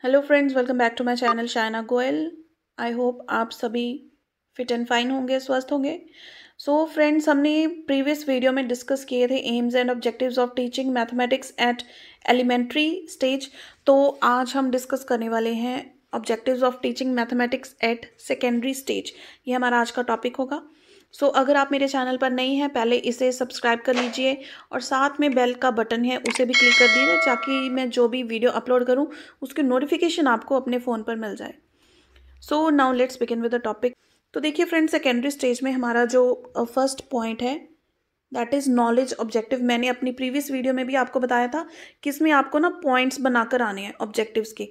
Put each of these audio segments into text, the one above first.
Hello friends, welcome back to my channel Shayna Goyal. I hope आप सभी fit and fine होंगे, स्वस्थ होंगे। सो फ्रेंड्स, हमने प्रीवियस वीडियो में डिस्कस किए थे aims and objectives of teaching mathematics at elementary stage. तो आज हम डिस्कस करने वाले हैं objectives of teaching mathematics at secondary stage. ये हमारा आज का टॉपिक होगा। सो अगर आप मेरे चैनल पर नए हैं, पहले इसे सब्सक्राइब कर लीजिए और साथ में बेल का बटन है उसे भी क्लिक कर दीजिए, ताकि मैं जो भी वीडियो अपलोड करूं उसकी नोटिफिकेशन आपको अपने फ़ोन पर मिल जाए। So now let's begin with the topic. तो देखिए फ्रेंड्स, सेकेंडरी स्टेज में हमारा जो फर्स्ट पॉइंट है दैट इज़ नॉलेज ऑब्जेक्टिव। मैंने अपनी प्रीवियस वीडियो में भी आपको बताया था कि इसमें आपको ना पॉइंट्स बनाकर आने हैं ऑब्जेक्टिव्स के।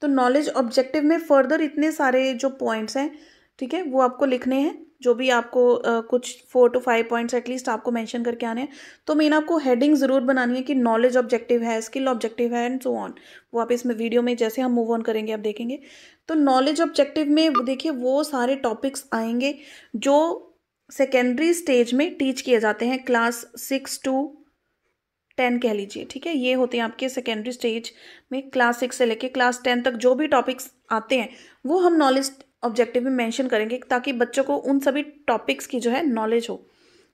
तो नॉलेज ऑब्जेक्टिव में फर्दर इतने सारे जो पॉइंट्स हैं, ठीक है, वो आपको लिखने हैं। जो भी आपको कुछ 4 to 5 पॉइंट्स एटलीस्ट आपको मेंशन करके आने हैं। तो मेन आपको हेडिंग ज़रूर बनानी है कि नॉलेज ऑब्जेक्टिव है, स्किल ऑब्जेक्टिव है एंड सो ऑन। वो आप इसमें वीडियो में जैसे हम मूव ऑन करेंगे आप देखेंगे। तो नॉलेज ऑब्जेक्टिव में देखिए वो सारे टॉपिक्स आएंगे जो सेकेंडरी स्टेज में टीच किए जाते हैं, क्लास 6 to 10 कह लीजिए, ठीक है। ये होते हैं आपके सेकेंडरी स्टेज में, क्लास 6 से लेके क्लास 10 तक जो भी टॉपिक्स आते हैं वो हम नॉलेज ऑब्जेक्टिव में मेंशन करेंगे, ताकि बच्चों को उन सभी टॉपिक्स की जो है नॉलेज हो।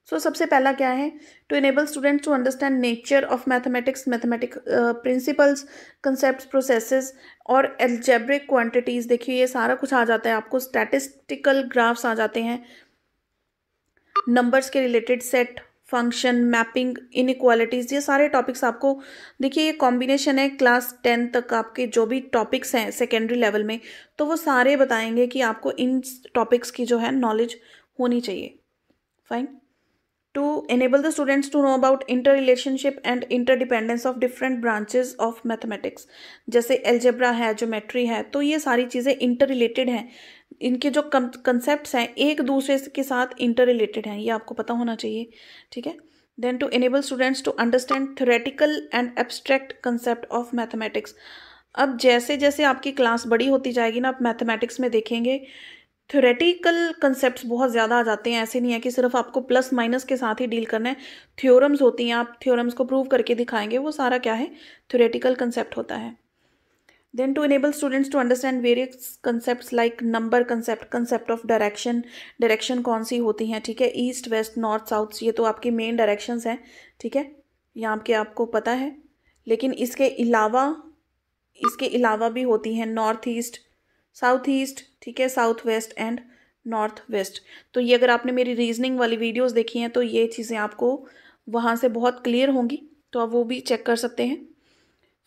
सो सबसे पहला क्या है, to enable students to understand nature of mathematics, mathematic principles, concept, processes और एल्जेब्रिक क्वांटिटीज़। देखिए ये सारा कुछ आ जाता है आपको, स्टैटिस्टिकल ग्राफ्स आ जाते हैं, नंबर्स के related set, function, mapping, inequalities, ये सारे टॉपिक्स आपको देखिए ये कॉम्बिनेशन है क्लास 10 तक आपके जो भी टॉपिक्स हैं सेकेंडरी लेवल में, तो वो सारे बताएंगे कि आपको इन टॉपिक्स की जो है नॉलेज होनी चाहिए। Fine. to enable the students to know about interrelationship and interdependence of different branches of mathematics, जैसे एल्जेब्रा है, ज्योमेट्री है, तो ये सारी चीज़ें इंटर रिलेटेड हैं। इनके जो कंसेप्ट्स हैं एक दूसरे के साथ इंटर रिलेटेड हैं, ये आपको पता होना चाहिए, ठीक है। Then to enable students to understand theoretical and abstract concept of mathematics. अब जैसे जैसे आपकी क्लास बड़ी होती जाएगी ना, आप मैथमेटिक्स में देखेंगे थ्योरेटिकल कंसेप्ट्स बहुत ज़्यादा आ जाते हैं। ऐसे नहीं है कि सिर्फ आपको प्लस माइनस के साथ ही डील करना है। थ्योरम्स होती हैं, आप थ्योरम्स को प्रूव करके दिखाएंगे, वो सारा क्या है, थ्योरेटिकल कंसेप्ट होता है। Then to enable students to understand various concepts like number concept, concept of direction, direction कौन सी होती हैं, ठीक है, ईस्ट वेस्ट नॉर्थ साउथ, ये तो आपकी मेन डायरेक्शंस हैं, ठीक है, यहाँ के आपको पता है। लेकिन इसके अलावा भी होती हैं नॉर्थ ईस्ट, साउथ ईस्ट, ठीक है, south west and north west. तो ये अगर आपने मेरी रीजनिंग वाली वीडियोस देखी हैं तो ये चीज़ें आपको वहाँ से बहुत क्लियर होंगी, तो आप वो भी चेक कर सकते हैं।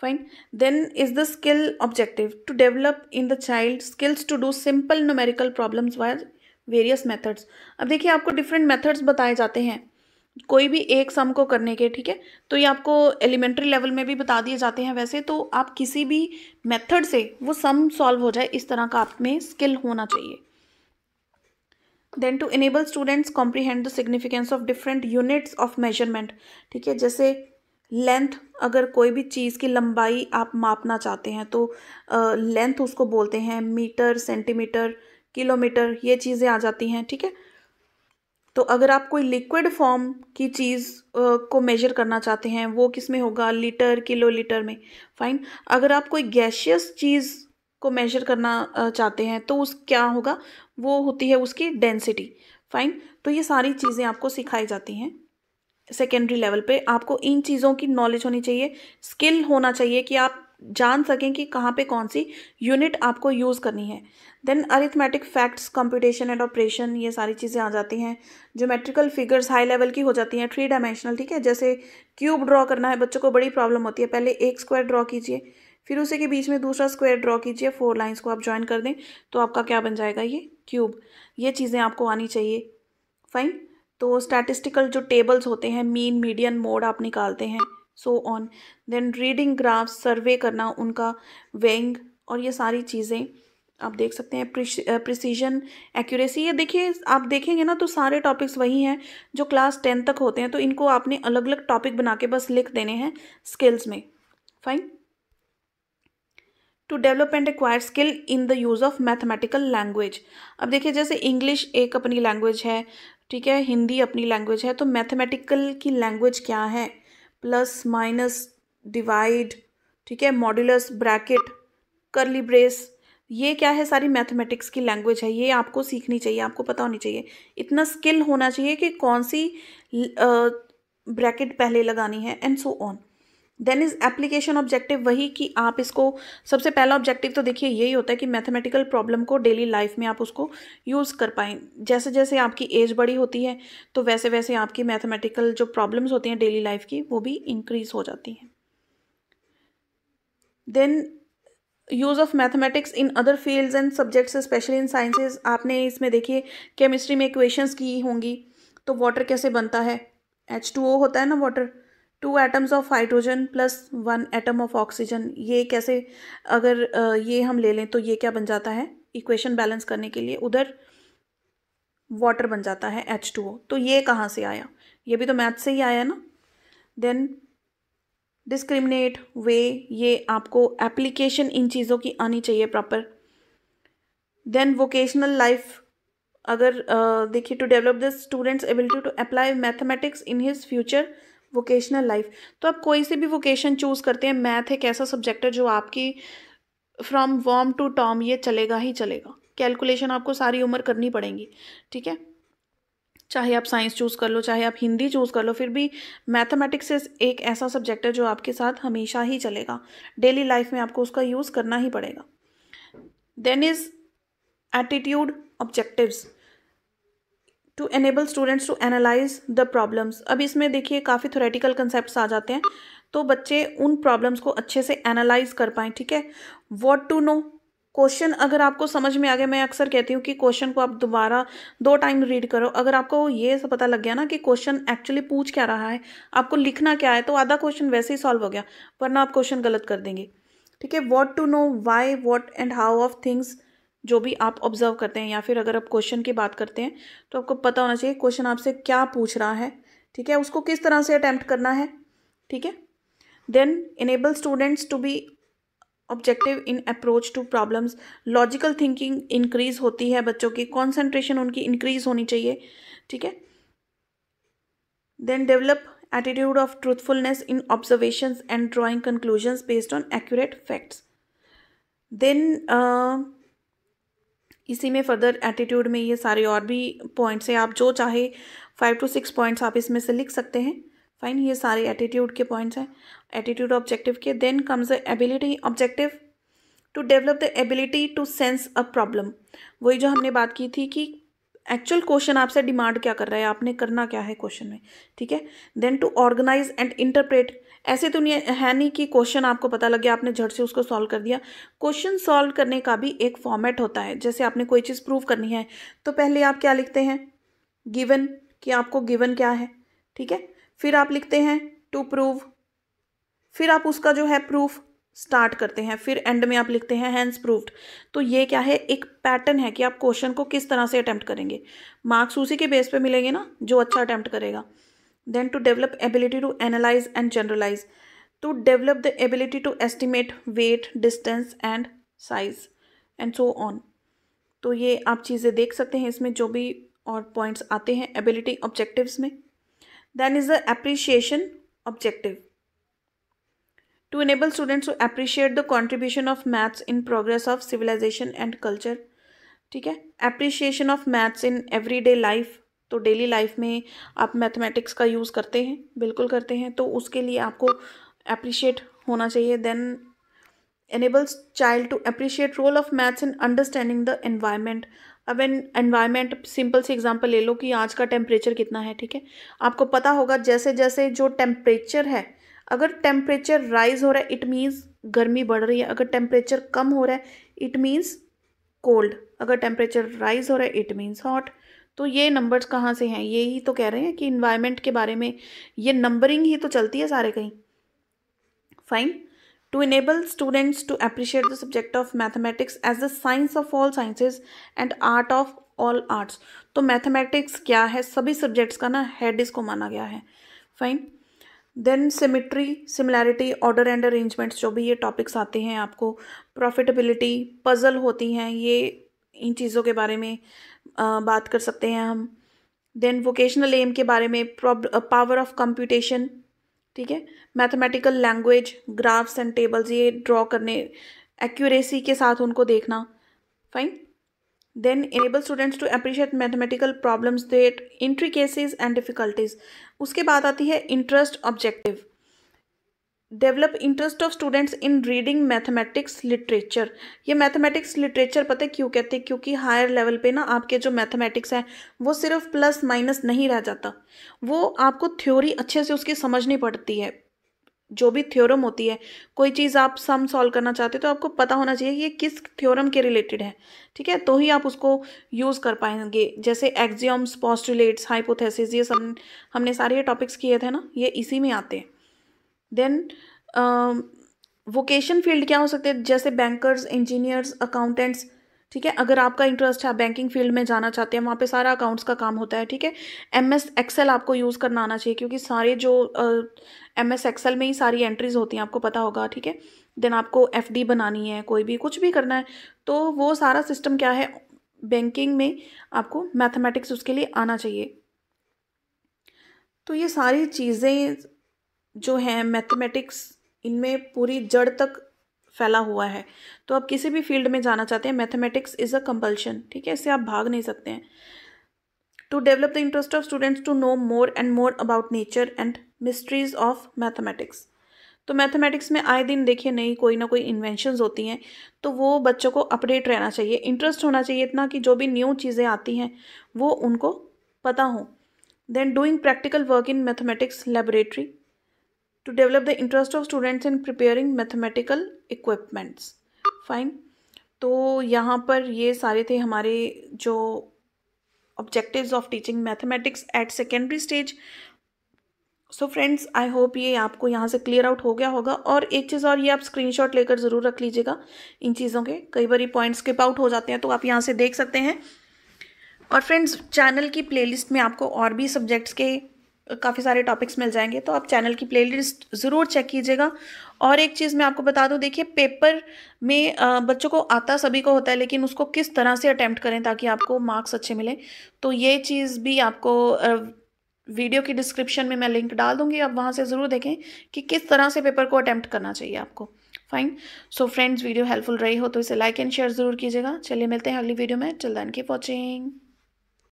Fine. Then is the skill objective to develop in the child skills to do simple numerical problems by various methods. अब देखिए आपको डिफरेंट मेथड्स बताए जाते हैं कोई भी एक सम को करने के, ठीक है। तो ये आपको एलिमेंट्री लेवल में भी बता दिए जाते हैं वैसे, तो आप किसी भी मेथड से वो सम सॉल्व हो जाए इस तरह का आप में स्किल होना चाहिए। Then to enable students comprehend the significance of different units of measurement, ठीक है। जैसे लेंथ, अगर कोई भी चीज़ की लंबाई आप मापना चाहते हैं तो लेंथ उसको बोलते हैं, मीटर, सेंटीमीटर, किलोमीटर, ये चीज़ें आ जाती हैं, ठीक है। तो अगर आप कोई लिक्विड फॉर्म की चीज़ को मेजर करना चाहते हैं, वो किस में होगा, लीटर, किलो लीटर में। फाइन। अगर आप कोई गैशियस चीज़ को मेजर करना चाहते हैं तो उस क्या होगा, वो होती है उसकी डेंसिटी। फाइन। तो ये सारी चीज़ें आपको सिखाई जाती हैं सेकेंडरी लेवल पे। आपको इन चीज़ों की नॉलेज होनी चाहिए, स्किल होना चाहिए कि आप जान सकें कि कहाँ पे कौन सी यूनिट आपको यूज़ करनी है। Then arithmetic facts, computation and operation, ये सारी चीज़ें आ जाती हैं। ज्योमेट्रिकल फिगर्स हाई लेवल की हो जाती हैं, 3 डायमेंशनल, ठीक है। जैसे क्यूब ड्रॉ करना है, बच्चों को बड़ी प्रॉब्लम होती है, पहले एक स्क्वायर ड्रॉ कीजिए, फिर उसी के बीच में दूसरा स्क्वायर ड्रॉ कीजिए, 4 लाइन्स को आप ज्वाइन कर दें तो आपका क्या बन जाएगा, ये क्यूब। ये चीज़ें आपको आनी चाहिए। फाइन। तो स्टैटिस्टिकल जो टेबल्स होते हैं, मीन, मीडियन, मोड आप निकालते हैं, so on. Then reading graphs, survey करना उनका, वेइंग, और ये सारी चीज़ें आप देख सकते हैं। प्रिसीजन, एक्यूरेसी, ये देखिए आप देखेंगे ना तो सारे टॉपिक्स वही हैं जो क्लास 10 तक होते हैं, तो इनको आपने अलग अलग टॉपिक बना के बस लिख देने हैं स्किल्स में। Fine. To develop and acquire skill in the use of mathematical language. अब देखिए जैसे इंग्लिश एक अपनी लैंग्वेज है, ठीक है, हिंदी अपनी लैंग्वेज है, तो मैथमेटिकल की लैंग्वेज क्या है, प्लस माइनस, डिवाइड, ठीक है, मॉड्यूलस, ब्रैकेट, कर्ली ब्रेस, ये क्या है, सारी मैथमेटिक्स की लैंग्वेज है, ये आपको सीखनी चाहिए, आपको पता होनी चाहिए, इतना स्किल होना चाहिए कि कौन सी ब्रैकेट पहले लगानी है and so on. Then is application objective, वही कि आप इसको, सबसे पहला ऑब्जेक्टिव तो देखिए यही होता है कि मैथमेटिकल प्रॉब्लम को डेली लाइफ में आप उसको यूज़ कर पाएँ। जैसे जैसे आपकी एज बड़ी होती है तो वैसे वैसे आपकी मैथमेटिकल जो प्रॉब्लम्स होती हैं डेली लाइफ की वो भी इंक्रीज हो जाती हैं। Then use of mathematics in other fields and subjects specially in sciences, आपने इसमें देखिए केमिस्ट्री में इक्वेशंस की होंगी, तो वाटर कैसे बनता है, H2O होता है ना water, 2 atoms of hydrogen plus 1 atom of oxygen, ये कैसे, अगर ये हम ले लें तो ये क्या बन जाता है, इक्वेशन बैलेंस करने के लिए उधर वाटर बन जाता है H2O, तो ये कहाँ से आया, ये भी तो मैथ से ही आया ना। देन डिस्क्रिमिनेट वे, ये आपको एप्लीकेशन इन चीज़ों की आनी चाहिए प्रॉपर। देन वोकेशनल लाइफ, अगर देखिए to develop the students ability to apply mathematics in his future vocational life, तो आप कोई से भी वोकेशन चूज़ करते हैं, मैथ एक ऐसा सब्जेक्ट है जो आपकी फ्रॉम वॉर्म टू टॉम ये चलेगा ही चलेगा, कैलकुलेशन आपको सारी उम्र करनी पड़ेगी, ठीक है, चाहे आप साइंस चूज़ कर लो, चाहे आप हिंदी चूज़ कर लो, फिर भी मैथमेटिक्स एक ऐसा सब्जेक्ट है जो आपके साथ हमेशा ही चलेगा, डेली लाइफ में आपको उसका यूज़ करना ही पड़ेगा। Then is attitude objectives to enable students to analyse the problems, अब इसमें देखिए काफ़ी थ्योरेटिकल कंसेप्ट्स आ जाते हैं, तो बच्चे उन प्रॉब्लम्स को अच्छे से एनालाइज कर पाएँ, ठीक है। व्हाट टू नो, क्वेश्चन अगर आपको समझ में आ गया, मैं अक्सर कहती हूँ कि क्वेश्चन को आप दोबारा 2 टाइम रीड करो, अगर आपको ये सब पता लग गया ना कि क्वेश्चन एक्चुअली पूछ क्या रहा है, आपको लिखना क्या है, तो आधा क्वेश्चन वैसे ही सॉल्व हो गया, वरना आप क्वेश्चन गलत कर देंगे, ठीक है। What to know why what and how of things, जो भी आप ऑब्जर्व करते हैं, या फिर अगर आप क्वेश्चन की बात करते हैं तो आपको पता होना चाहिए क्वेश्चन आपसे क्या पूछ रहा है, ठीक है, उसको किस तरह से अटेम्प्ट करना है, ठीक है। Then enable students to be objective in approach to problems, logical thinking increase होती है बच्चों की, कॉन्सेंट्रेशन उनकी इंक्रीज होनी चाहिए, ठीक है। Then develop attitude of truthfulness in observations and drawing conclusions based on accurate facts. Then इसी में फर्दर एटीट्यूड में ये सारे और भी पॉइंट्स हैं, आप जो चाहे 5 to 6 पॉइंट्स आप इसमें से लिख सकते हैं, फाइन, ये सारे एटीट्यूड के पॉइंट्स हैं, एटीट्यूड ऑब्जेक्टिव के। Then comes the ability objective to develop the ability to sense a problem, वही जो हमने बात की थी कि एक्चुअल क्वेश्चन आपसे डिमांड क्या कर रहा है, आपने करना क्या है क्वेश्चन में, ठीक है। Then to organise and interpret, ऐसे तो नहीं है नहीं कि क्वेश्चन आपको पता लग गया आपने झट से उसको सॉल्व कर दिया, क्वेश्चन सॉल्व करने का भी एक फॉर्मेट होता है, जैसे आपने कोई चीज़ प्रूव करनी है तो पहले आप क्या लिखते हैं, गिवन, कि आपको गिवन क्या है, ठीक है, फिर आप लिखते हैं टू प्रूव, फिर आप उसका जो है प्रूफ स्टार्ट करते हैं, फिर एंड में आप लिखते हैं हैंस प्रूव्ड, तो ये क्या है, एक पैटर्न है कि आप क्वेश्चन को किस तरह से अटेम्प्ट करेंगे, मार्क्स उसी के बेस पे मिलेंगे ना जो अच्छा अटेम्प्ट करेगा। Then to develop ability to analyse and generalise, to develop the ability to estimate weight distance and size and so on, तो ये आप चीज़ें देख सकते हैं इसमें जो भी और पॉइंट्स आते हैं एबिलिटी ऑब्जेक्टिव्स में। Then is the appreciation objective to enable students to appreciate the contribution of maths in progress of civilization and culture, ठीक है, appreciation of maths in everyday life, तो डेली लाइफ में आप mathematics का use करते हैं, बिल्कुल करते हैं, तो उसके लिए आपको अप्रिशिएट होना चाहिए। Then enables child to appreciate role of maths in understanding the environment, अब एनवायरमेंट सिंपल सी एग्जांपल ले लो कि आज का टेम्परेचर कितना है, ठीक है, आपको पता होगा जैसे जैसे जो टेम्परेचर है, अगर टेम्परेचर राइज हो रहा है इट मीन्स गर्मी बढ़ रही है, अगर टेम्परेचर कम हो रहा है इट मीन्स कोल्ड, अगर टेम्परेचर राइज हो रहा है इट मीन्स हॉट, तो ये नंबर्स कहाँ से हैं, ये ही तो कह रहे हैं कि इन्वायरमेंट के बारे में ये नंबरिंग ही तो चलती है सारे कहीं, fine. To enable students to appreciate the subject of mathematics as the science of all sciences and art of all arts, तो मैथमेटिक्स क्या है, सभी सब्जेक्ट्स का ना हेड इसको माना गया है, fine. Then symmetry, similarity, order and arrangements, जो भी ये टॉपिक्स आते हैं आपको, प्रॉफिटेबिलिटी, पजल होती हैं, ये इन चीज़ों के बारे में बात कर सकते हैं हम। देन वोकेशनल एम के बारे में, पावर ऑफ कंप्यूटेशन, ठीक है, mathematical language, graphs and tables, ये ड्रॉ करने, एक्यूरेसी के साथ उनको देखना। Fine. Then enable students to appreciate mathematical problems, their intricacies and difficulties। उसके बाद आती है interest objective. Develop interest of students in reading mathematics literature. ये मैथमेटिक्स लिटरेचर पता है क्यों कहते हैं? क्योंकि हायर लेवल पे ना आपके जो मैथमेटिक्स है वो सिर्फ प्लस माइनस नहीं रह जाता, वो आपको थ्योरी अच्छे से उसकी समझनी पड़ती है। जो भी थ्योरम होती है, कोई चीज़ आप सम सॉल्व करना चाहते हो तो आपको पता होना चाहिए कि ये किस थ्योरम के रिलेटेड है, ठीक है, तो ही आप उसको यूज़ कर पाएंगे। जैसे एक्सियम्स, पोस्टुलेट्स, हाइपोथेसिस, ये सब हमने सारे ये टॉपिक्स किए थे ना, ये इसी में आते हैं। देन वोकेशन फील्ड क्या हो सकते हैं? जैसे बैंकर्स, इंजीनियर्स, अकाउंटेंट्स, ठीक है। अगर आपका इंटरेस्ट है, बैंकिंग फील्ड में जाना चाहते हैं, वहाँ पे सारा अकाउंट्स का काम होता है, ठीक है। MS एक्सेल आपको यूज़ करना आना चाहिए, क्योंकि सारे जो MS एक्सेल में ही सारी एंट्रीज होती हैं, आपको पता होगा, ठीक है। देन आपको FD बनानी है, कोई भी कुछ भी करना है, तो वो सारा सिस्टम क्या है, बैंकिंग में आपको मैथमेटिक्स उसके लिए आना चाहिए। तो ये सारी चीज़ें जो हैं मैथमेटिक्स, इनमें पूरी जड़ तक फैला हुआ है। तो आप किसी भी फील्ड में जाना चाहते हैं, मैथमेटिक्स इज़ अ कंपल्शन, ठीक है, इससे आप भाग नहीं सकते हैं। To develop the interest of students to know more and more about nature and mysteries of mathematics. तो मैथमेटिक्स में आए दिन देखिए नई कोई ना कोई इन्वेंशंस होती हैं, तो वो बच्चों को अपडेट रहना चाहिए, इंटरेस्ट होना चाहिए इतना कि जो भी न्यू चीज़ें आती हैं वो उनको पता हो। Then doing practical work in mathematics laboratory to develop the interest of students in preparing mathematical equipments। Fine. तो यहाँ पर ये सारे थे हमारे जो objectives of teaching mathematics at secondary stage। So friends, I hope ये आपको यहाँ से क्लियर आउट हो गया होगा। और एक चीज़ और, ये आप स्क्रीनशॉट लेकर ज़रूर रख लीजिएगा इन चीज़ों के, कई बार पॉइंट्स स्किप आउट हो जाते हैं, तो आप यहाँ से देख सकते हैं। और फ्रेंड्स, चैनल की प्लेलिस्ट में आपको और भी सब्जेक्ट्स के काफ़ी सारे टॉपिक्स मिल जाएंगे, तो आप चैनल की प्लेलिस्ट ज़रूर चेक कीजिएगा। और एक चीज़ मैं आपको बता दूं, देखिए पेपर में बच्चों को आता सभी को होता है, लेकिन उसको किस तरह से अटेम्प्ट करें ताकि आपको मार्क्स अच्छे मिले, तो ये चीज़ भी आपको वीडियो की डिस्क्रिप्शन में मैं लिंक डाल दूंगी, आप वहाँ से ज़रूर देखें कि किस तरह से पेपर को अटेम्प्ट करना चाहिए आपको। Fine. So friends, video helpful रही हो तो इसे लाइक एंड शेयर ज़रूर कीजिएगा। चलिए मिलते हैं अगली वीडियो में। Till then keep watching.